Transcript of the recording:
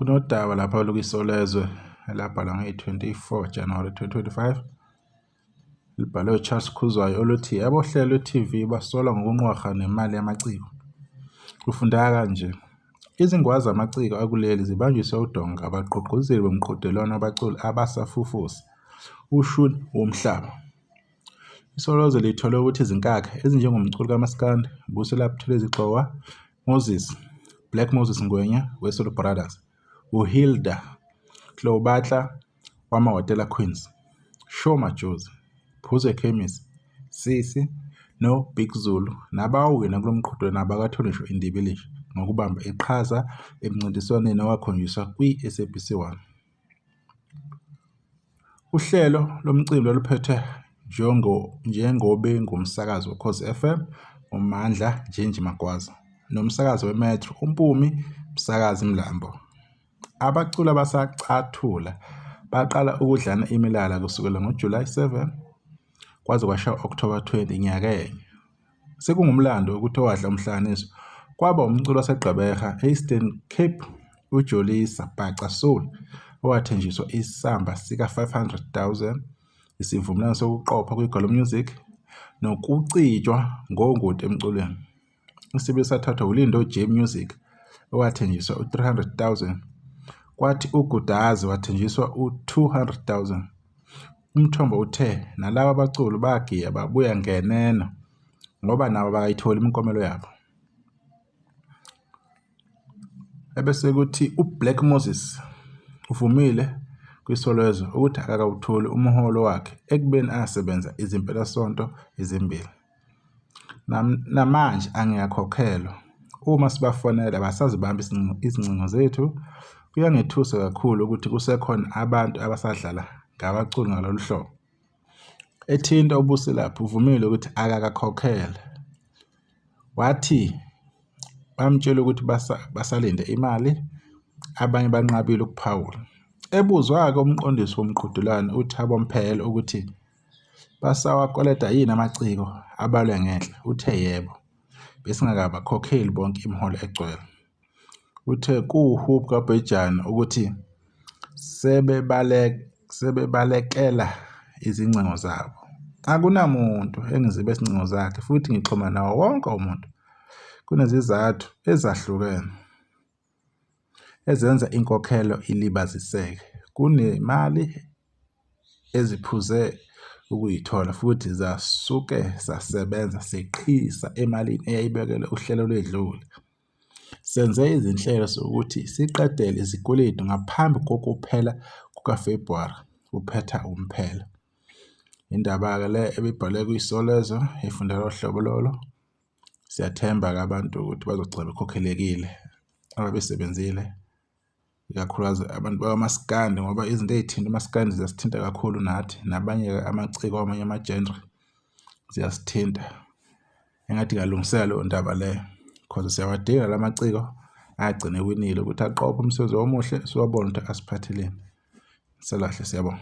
Kunodaba lapha lokuyisolezwe elabhalwa nge-24 January 2025 libhalwe uCharles Khuzwayo oluthi abohlelo lwe-TV basolwa ngokunqoga nemali yamaciko. Kufundeka kanje, izingwazi zamaciko akuleli zibanjiswe udonga abagqugquzeli bomqhudelwano wabaculi abasafufusa uShun Womhlaba. Isolezwe lithole ukuthi izinkakha ezinjengomculi kaMaskandi, Busela Buthelezi-Xoba, Moses, Black Moses Ngwenya weSoul Brothers, uHilda Klobatla wamahhotela Queens, Sho Madjozi, Phuze Ekhemisi, Sisi noBig Zulu nabawina kulo mqhudelwano abakathola indibilishi ngokubamba iqhaza emncintiswaneni owakhonjiswa kwi-SABC 1. Uhlelo lomcimbi lwaluphethwe njengobe ngumsakazi weKhozi FM uMandla Njenji Magwaza nomsakazi weMetro uMpumi Msakazi Mlambo. Abaculi abasacathula baqala ukudlana imilala kusukela ngoJulayi 7 kwaze kwashaya October 20 nyakenye. Sekungumlando ukuthi owadla umhlanganiso kwaba umculi waseGqeberha Eastern Cape uJolisa Bhaca Soul owathenjiswa isamba sika 500,000 isivumelwano sokuqopha kwiGolo Music nokucijwa ngongoti emculweni. Isibili sathathwa uLindo J Music owathenjiswa u300,000 kwathi uGudazi wathenjiswa u200,000. Umthombo uthe nalabo abaculi bagiya babuya ngeneno ngoba nabo bayithola imikomelo yabo. Ebese kuthi uBlack Moses uvumile kwisolezwe ukuthi akakawutholi umuholo wakhe ekubeni asebenza izimpelasonto ezimbili. Namanje angiyakhokhelwa. Uma sibafonela abasazibambi izingcingo zethu, kuyangethusa kakhulu ukuthi kusekhona abantu abasadlala ngabaculi ngalolu hlobo. Ethinta uBuselaphi uvumile ukuthi akakakhokhele. Wathi bamtshela ukuthi basalinde imali, abanye banqabile ukuphawula. Ebuzwa-ke umqondisi womqhudelwano uThabo Mphele ukuthi basawakoleta yini amaciko abalwe ngenhla, uthe yebo, besingakabakhokheli bonke imiholo egcwele. Uthe kuwuhub kaBhejane ukuthi sebebalekela izingcingo zabo. Akunamuntu engizibe izingcingo zakhe futhi ngixhuma nawo wonke umuntu. Kunezizathu ezahlukene ezenza inkokhelo ilibaziseke. Kunemali eziphuze ukuyithola futhi zasuke zasebenza seqhisa emalini eyayibekelwe uhlelo lwedlule. Senze izinhlelo zokuthi siqedele izikweletu ngaphambi kokuphela kukaFebhuwari, kuphetha uMphele. Indaba-ke le ebibhalwe kwisolezwe efundela uhlobo lolo. Siyathemba-ke abantu ukuthi bazogcina bekhokhelekile ababesebenzile, ikakhulukazi abantu bakaMaskandi ngoba izinto ezithinta uMaskandi ziyasithinta kakhulu nathi, nabanye-ke amaciko amanye ama-genre ziyasithinta. Engathi ngalungisela leyo ndaba leyo because siyawadinga la maciko agcine ewinile ukuthi aqophe umsebenzi omuhle siwabone ukuthi asiphatheleni. Selahle, siyabonga.